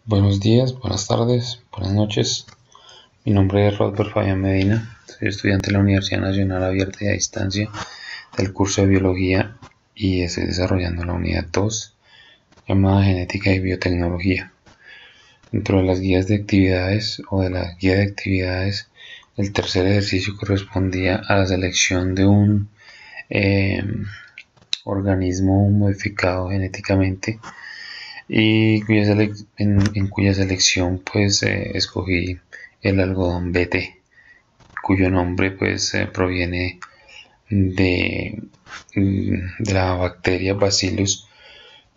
Buenos días, buenas tardes, buenas noches. Mi nombre es Rodolfo Fabián Medina. Soy estudiante de la Universidad Nacional Abierta y a Distancia del curso de Biología y estoy desarrollando la unidad 2 llamada Genética y Biotecnología. Dentro de las guías de actividades o de la guía de actividades, el tercer ejercicio correspondía a la selección de un organismo modificado genéticamente y en cuya selección pues escogí el algodón BT, cuyo nombre pues proviene de la bacteria Bacillus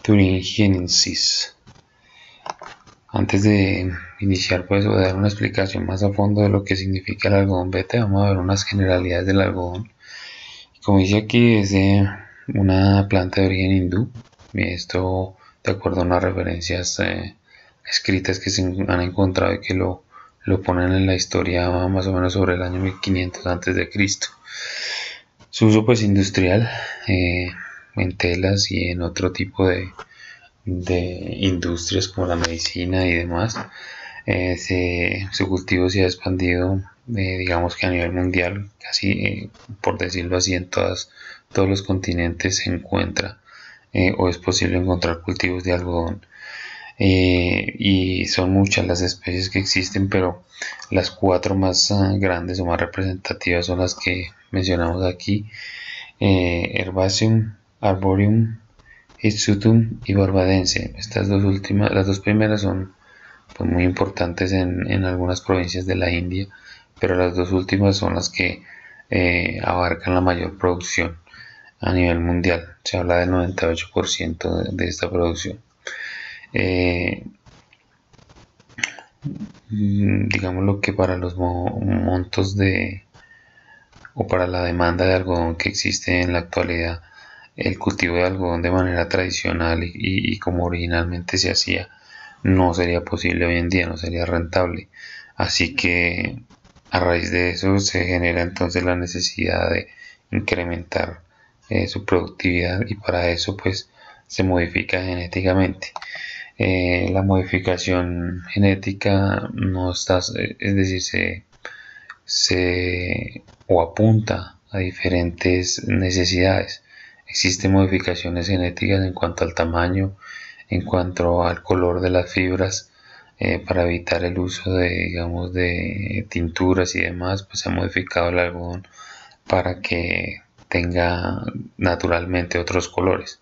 thuringiensis. Antes de iniciar pues voy a dar una explicación más a fondo de lo que significa el algodón BT. Vamos a ver unas generalidades del algodón. Como dice aquí, es de una planta de origen hindú. Esto de acuerdo a unas referencias escritas que se han encontrado y que lo ponen en la historia más o menos sobre el año 1500 a.C. Su uso pues industrial en telas y en otro tipo de industrias como la medicina y demás. Su cultivo se ha expandido, digamos que a nivel mundial, casi por decirlo así, en todos los continentes se encuentra o es posible encontrar cultivos de algodón. Y son muchas las especies que existen, pero las cuatro más grandes o más representativas son las que mencionamos aquí: Herbaceum, Arboreum, Hirsutum y Barbadense. Estas dos últimas, las dos primeras son pues muy importantes en algunas provincias de la India, pero las dos últimas son las que abarcan la mayor producción a nivel mundial. Se habla del 98% de esta producción. Digámoslo que para los montos o para la demanda de algodón que existe en la actualidad, el cultivo de algodón de manera tradicional y como originalmente se hacía no sería posible hoy en día, no sería rentable. Así que a raíz de eso se genera entonces la necesidad de incrementar su productividad, y para eso pues se modifica genéticamente. La modificación genética no está, es decir, o apunta a diferentes necesidades. Existen modificaciones genéticas en cuanto al tamaño, en cuanto al color de las fibras, para evitar el uso de, digamos, de tinturas y demás. Pues se ha modificado el algodón para que tenga naturalmente otros colores.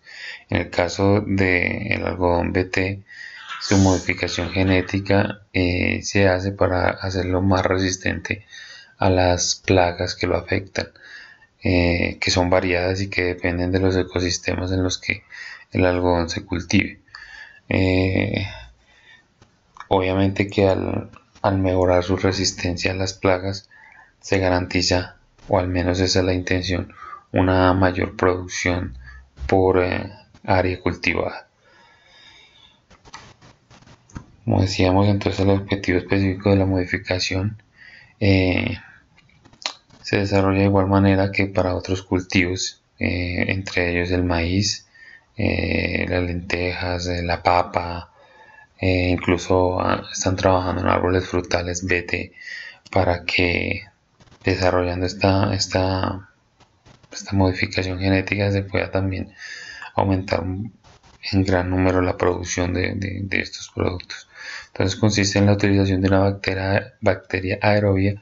En el caso del algodón BT, su modificación genética se hace para hacerlo más resistente a las plagas que lo afectan, que son variadas y que dependen de los ecosistemas en los que el algodón se cultive. Obviamente que al mejorar su resistencia a las plagas se garantiza, o al menos esa es la intención, una mayor producción por área cultivada. Como decíamos, entonces el objetivo específico de la modificación se desarrolla de igual manera que para otros cultivos, entre ellos el maíz, las lentejas, la papa, incluso están trabajando en árboles frutales BT para que desarrollando esta modificación genética se pueda también aumentar en gran número la producción de estos productos. Entonces consiste en la utilización de una bacteria aerobia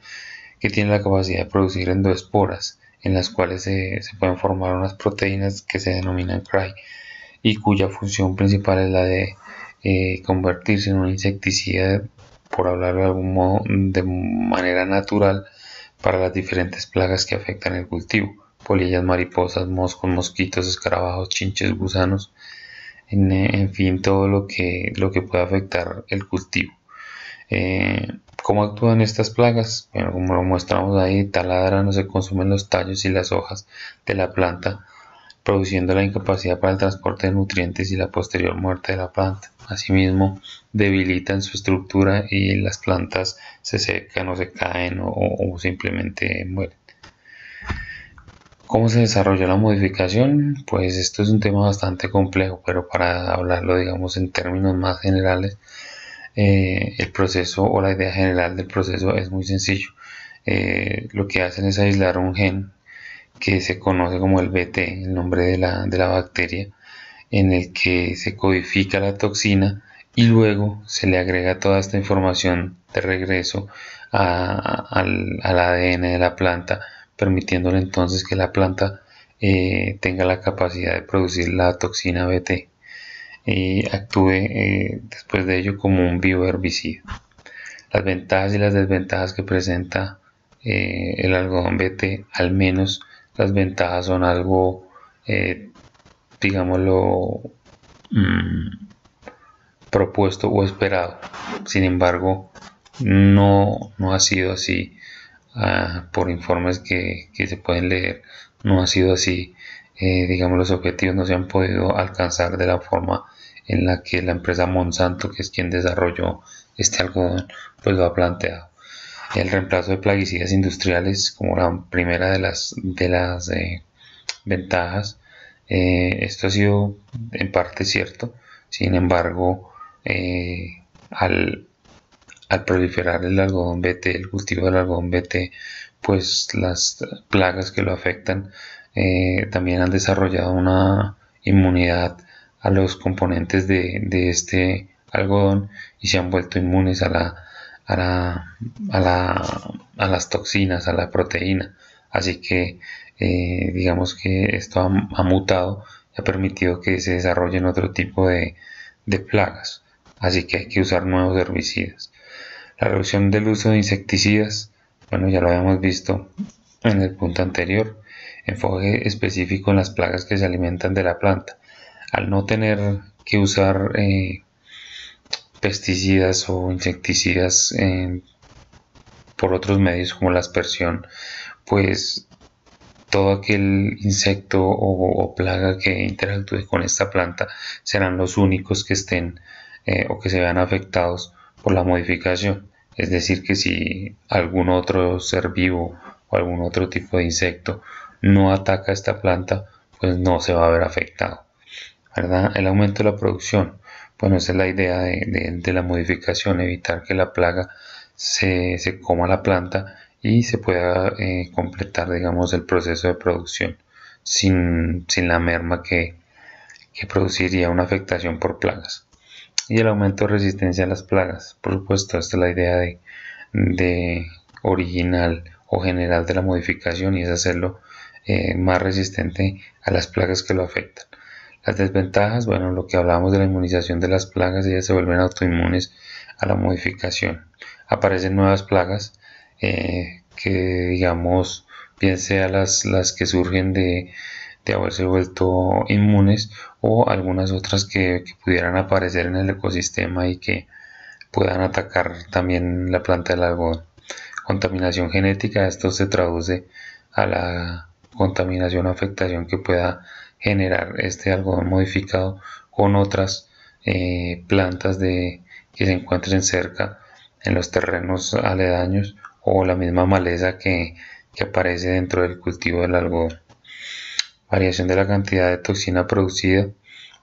que tiene la capacidad de producir endoesporas, en las cuales se pueden formar unas proteínas que se denominan CRY, y cuya función principal es la de convertirse en un insecticida, por hablarlo de algún modo, de manera natural para las diferentes plagas que afectan el cultivo: polillas, mariposas, moscos, mosquitos, escarabajos, chinches, gusanos, en fin, todo lo que pueda afectar el cultivo. ¿Cómo actúan estas plagas? Bueno, como lo mostramos ahí, taladran o se consumen los tallos y las hojas de la planta, produciendo la incapacidad para el transporte de nutrientes y la posterior muerte de la planta. Asimismo, debilitan su estructura y las plantas se secan o se caen o simplemente mueren. ¿Cómo se desarrolló la modificación? Pues esto es un tema bastante complejo, pero para hablarlo, digamos, en términos más generales, El proceso o la idea general del proceso es muy sencillo. Lo que hacen es aislar un gen que se conoce como el BT, el nombre de la bacteria, en el que se codifica la toxina y luego se le agrega toda esta información de regreso al ADN de la planta, permitiéndole entonces que la planta tenga la capacidad de producir la toxina BT y actúe después de ello como un bioherbicida. Las ventajas y las desventajas que presenta el algodón BT, al menos las ventajas son algo, digámoslo, propuesto o esperado. Sin embargo, no ha sido así. Por informes que se pueden leer, no ha sido así. Digamos, los objetivos no se han podido alcanzar de la forma en la que la empresa Monsanto, que es quien desarrolló este algodón, pues lo ha planteado. El reemplazo de plaguicidas industriales como la primera de las ventajas. Esto ha sido en parte cierto. Sin embargo, al proliferar el algodón BT, el cultivo del algodón BT, pues las plagas que lo afectan también han desarrollado una inmunidad a los componentes de este algodón y se han vuelto inmunes a las toxinas, a la proteína. Así que digamos que esto ha mutado y ha permitido que se desarrollen otro tipo de plagas. Así que hay que usar nuevos herbicidas. La reducción del uso de insecticidas, bueno, ya lo habíamos visto en el punto anterior. Enfoque específico en las plagas que se alimentan de la planta. Al no tener que usar pesticidas o insecticidas por otros medios como la aspersión, pues todo aquel insecto o plaga que interactúe con esta planta serán los únicos que estén o que se vean afectados por la modificación. Es decir, que si algún otro ser vivo o algún otro tipo de insecto no ataca esta planta, pues no se va a ver afectado, ¿verdad? El aumento de la producción. Bueno, esa es la idea de la modificación, evitar que la plaga se coma la planta y se pueda completar, digamos, el proceso de producción sin la merma que produciría una afectación por plagas. Y el aumento de resistencia a las plagas. Por supuesto, esta es la idea de original o general de la modificación y es hacerlo más resistente a las plagas que lo afectan. Las desventajas, bueno, lo que hablábamos de la inmunización de las plagas, ellas se vuelven autoinmunes a la modificación. Aparecen nuevas plagas que, digamos, bien sea las que surgen de haberse vuelto inmunes o algunas otras que pudieran aparecer en el ecosistema y que puedan atacar también la planta del algodón. Contaminación genética, esto se traduce a la contaminación o afectación que pueda generar este algodón modificado con otras plantas que se encuentren cerca en los terrenos aledaños o la misma maleza que aparece dentro del cultivo del algodón. Variación de la cantidad de toxina producida.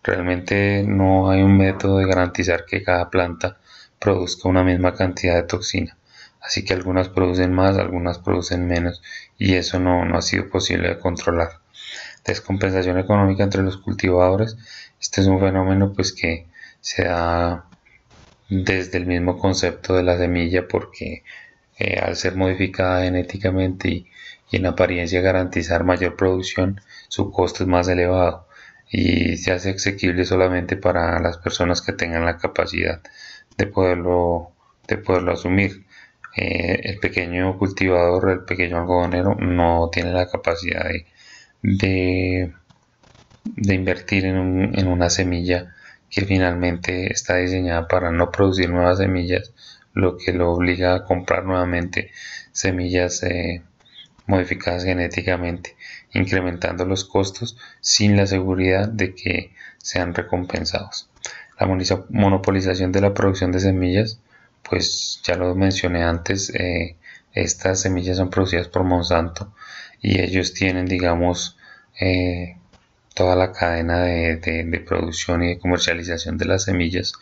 Realmente no hay un método de garantizar que cada planta produzca una misma cantidad de toxina. Así que algunas producen más, algunas producen menos y eso no ha sido posible de controlar. Descompensación económica entre los cultivadores. Este es un fenómeno pues que se da desde el mismo concepto de la semilla porque al ser modificada genéticamente y en apariencia garantizar mayor producción, su costo es más elevado y se hace asequible solamente para las personas que tengan la capacidad de poderlo asumir. El pequeño cultivador, el pequeño algodonero no tiene la capacidad de invertir en una semilla que finalmente está diseñada para no producir nuevas semillas, lo que lo obliga a comprar nuevamente semillas modificadas genéticamente, incrementando los costos sin la seguridad de que sean recompensados. La monopolización de la producción de semillas, pues ya lo mencioné antes, estas semillas son producidas por Monsanto y ellos tienen, digamos, toda la cadena de producción y de comercialización de las semillas,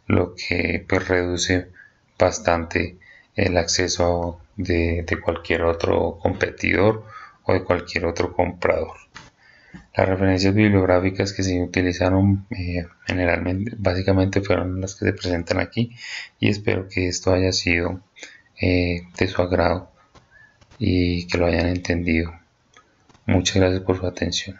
lo que pues reduce bastante el acceso de cualquier otro competidor o de cualquier otro comprador. Las referencias bibliográficas que se utilizaron generalmente, básicamente fueron las que se presentan aquí, y espero que esto haya sido de su agrado y que lo hayan entendido. Muchas gracias por su atención.